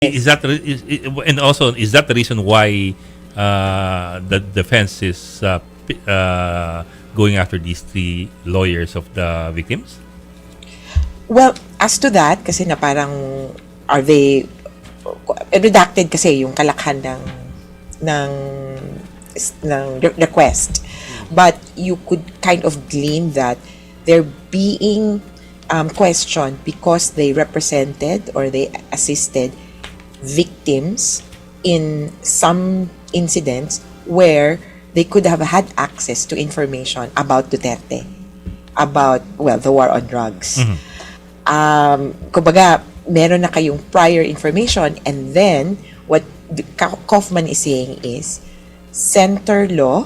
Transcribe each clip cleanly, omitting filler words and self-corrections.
Is that and also is that the reason why the defense is going after these three lawyers of the victims? Well, as to that, kasi na parang are they redacted kasi yung kalakhan ng request. But you could kind of glean that they're being questioned because they represented or they assisted victims in some incidents where they could have had access to information about Duterte, about, well, the war on drugs. Kumbaga, meron na kayong prior information, and then what Kaufman is saying is center law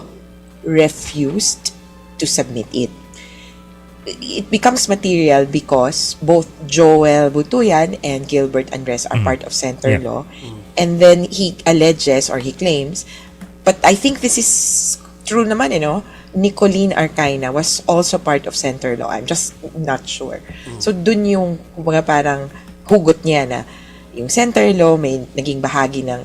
refused to submit it. It becomes material because both Joel Butuyan and Gilbert Andres are part of center law, and then he alleges or he claims, but I think this is true naman, Nicolene Arcaina was also part of center law. I'm just not sure. So dun yung kumbaga parang hugot niya na yung center law may naging bahagi ng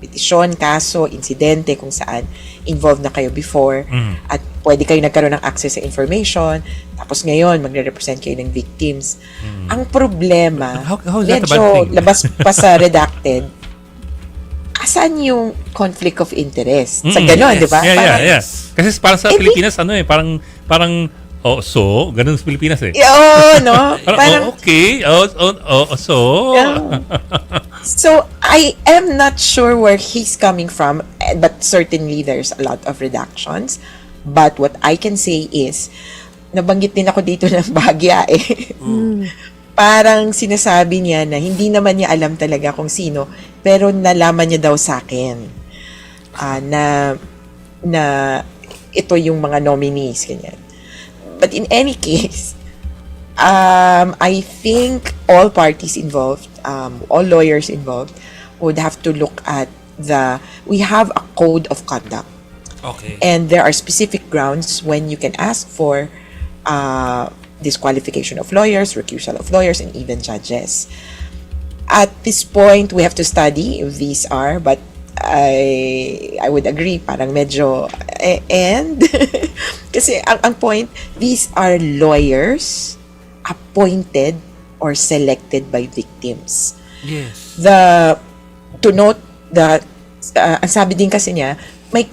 petisyon, kaso, insidente kung saan involved na kayo before at pwede kayo nagkaroon ng access sa information, tapos ngayon magre-represent kayo ng victims. Ang problema, how is that a bad medyo thing? labas pa sa redacted, asan yung conflict of interest? Sa gano'n, di ba? Yeah. Kasi parang sa Pilipinas, parang so, ganun sa Pilipinas eh. Oo, no? Parang, okay, so. Yeah. So, I am not sure where he's coming from, but certainly there's a lot of redactions. But what I can say is, nabanggit din ako dito ng Bagya eh. Parang sinasabi niya na hindi naman niya alam talaga kung sino, pero nalaman niya daw sa akin na ito yung mga nominees, ganyan. But in any case, I think all parties involved, all lawyers involved, would have to look at we have a code of conduct. Okay. And there are specific grounds when you can ask for disqualification of lawyers, recusal of lawyers, and even judges. At this point, we have to study if these are, but I would agree, parang medyo, and, kasi ang point, these are lawyers appointed or selected by victims. Yes. To note that, ang sabi din kasi niya, may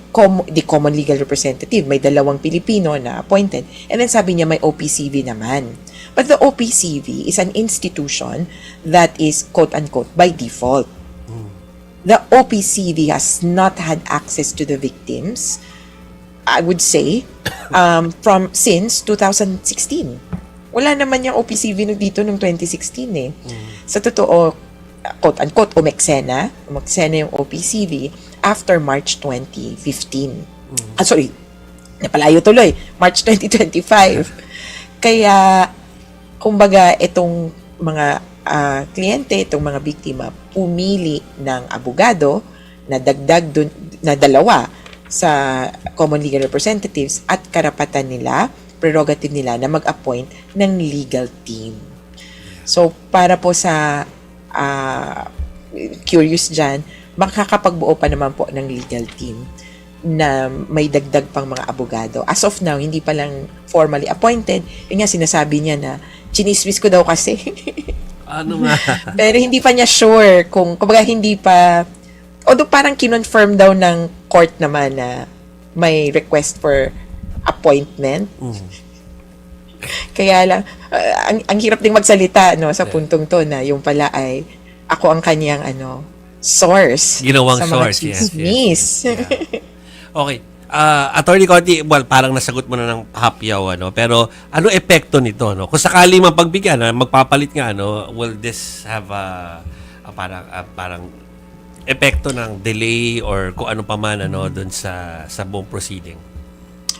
the common legal representative, may dalawang Pilipino na appointed, and then sabi niya may OPCV naman. But the OPCV is an institution that is quote-unquote by default. The OPCV has not had access to the victims, I would say, since 2016. Wala naman yung OPCV dito noong 2016 eh. Sa totoo, quote-unquote, umeksena yung OPCV after March 2015. Napalayo tuloy, March 2025. Kaya, kumbaga, itong mga kliyente, itong mga biktima, pumili ng abogado na dagdag dun, na dalawa sa common legal representatives at karapatan nila, prerogative nila na mag-appoint ng legal team. So, para po sa curious dyan, makakapagbuo pa naman po ng legal team na may dagdag pang mga abogado. As of now, hindi pa lang formally appointed. Yung nga, sinasabi niya na chinismis ko daw kasi. Ano nga? Pero hindi pa niya sure kumbaga hindi pa, although parang kinonfirm daw ng court naman na may request for appointment. Kaya lang, ang hirap ding magsalita sa puntong to na yung pala ay ako ang kanyang source. Ginawang sa source, mga yes. Yeah. Okay. Attorney Conti, well, parang nasagot mo na ng hapyaw, pero ano epekto nito, no? Kung sakali mapagbigyan, magpapalit nga, will this have parang epekto ng delay or kung ano pa man, doon sa buong proceeding?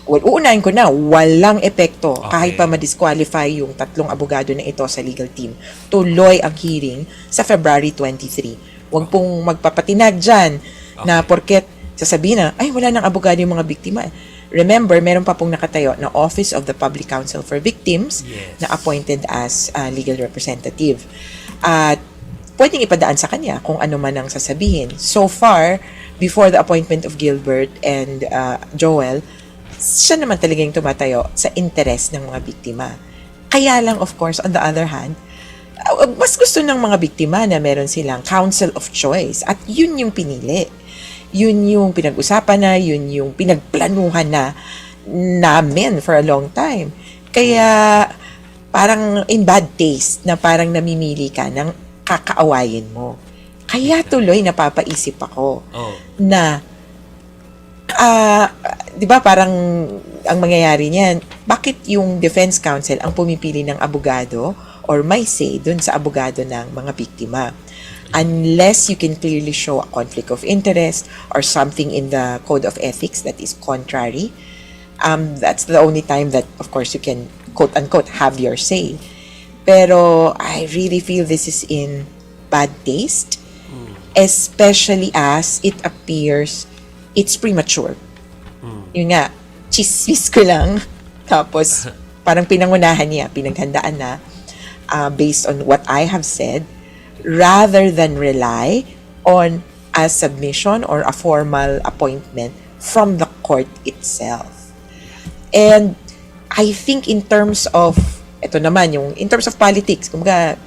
Well, uunahin ko na, walang epekto. Okay. Kahit pa ma-disqualify yung tatlong abogado na ito sa legal team. Tuloy ang hearing sa February 23. Huwag pong magpapatinag dyan na porket sasabihin na, ay, wala nang abogado yung mga biktima. Remember, meron pa pong nakatayo na Office of the Public Counsel for Victims na appointed as legal representative. At pwedeng ipadaan sa kanya kung ano man ang sasabihin. So far, before the appointment of Gilbert and Joel, siya naman talaga yung tumatayo sa interes ng mga biktima. Kaya lang, of course, on the other hand, mas gusto ng mga biktima na meron silang counsel of choice at yun yung pinili. Yun yung pinag-usapan na, yun yung pinagplanuhan na namin for a long time. Kaya parang in bad taste na parang namimili ka ng kakaawayin mo. Kaya tuloy napapaisip ako na di ba parang ang mangyayari niyan, bakit yung defense counsel ang pumipili ng abogado or may say dun sa abogado ng mga biktima? Unless you can clearly show a conflict of interest or something in the code of ethics that is contrary, that's the only time that, of course, you can, quote-unquote, have your say. Pero I really feel this is in bad taste, especially as it appears it's premature. Yun nga, chismis ko lang. Tapos, parang pinangunahan niya, pinaghandaan na, based on what I have said, rather than rely on a submission or a formal appointment from the court itself. And I think in terms of, ito naman, in terms of politics, kumbaga,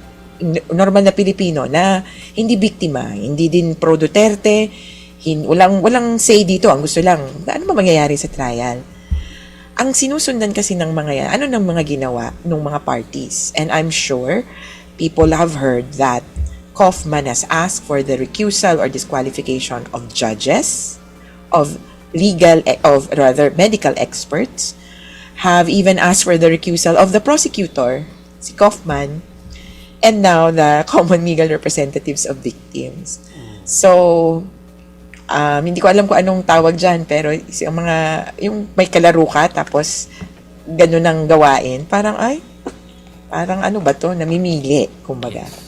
normal na Pilipino na hindi biktima, hindi din pro Duterte, walang say dito, ang gusto lang, ano ba mangyayari sa trial? Ang sinusundan kasi ng mga yan, ano ng mga ginawa ng mga parties? And I'm sure people have heard that Kaufman has asked for the recusal or disqualification of judges, of medical experts, have even asked for the recusal of the prosecutor, si Kaufman, and now the common legal representatives of victims. So, hindi ko alam kung anong tawag dyan, pero yung may kalaro ka, tapos ganun ang gawain, parang ano ba to, namimili, kumbaga.